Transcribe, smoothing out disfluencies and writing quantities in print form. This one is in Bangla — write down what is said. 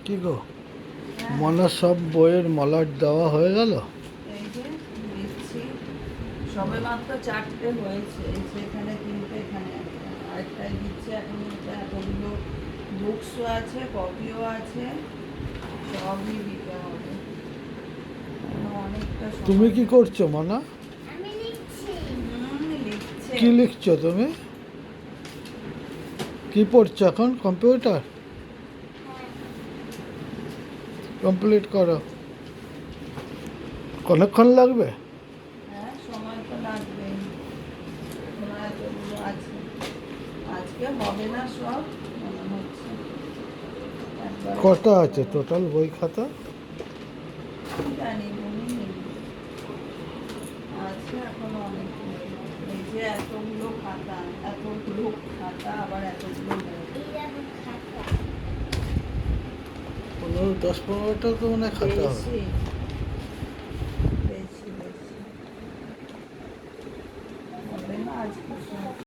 কি গো, মনে সব বইয়ের মলাট দেওয়া হয়ে গেল? এই যে দিচ্ছি, সবে মাত্র 4টে হয়েছে। এই যে এখানে 3টে, এখানে একটা, আরেকটাই দিচ্ছে। এখন এটা এতগুলো বুকসও আছে, কপিও আছে, সবই দিতে হবে। অনেকটা তুমি কি করছো মনা? লিখছে। কি লিখছো তুমি? কি পড়ছো এখন? কম্পিউটার? কমপ্লিট করো। কতক্ষণ লাগবে? হ্যাঁ, সময় তো লাগবেই। ওরা এতগুলো আছে, আজকে হবে না সব মনে হচ্ছে। একবারে কটা আছে টোটাল বই খাতা? জানি, গুনিনি। আছে এখনো অনেক। এই যে এতগুলো খাতা, এতগুলো খাতা, আবার এতগুলো বই। 10-15টা তো মনে হয় খাতা হবে। বেশি বেশি বেশি হবে না আজকে সব।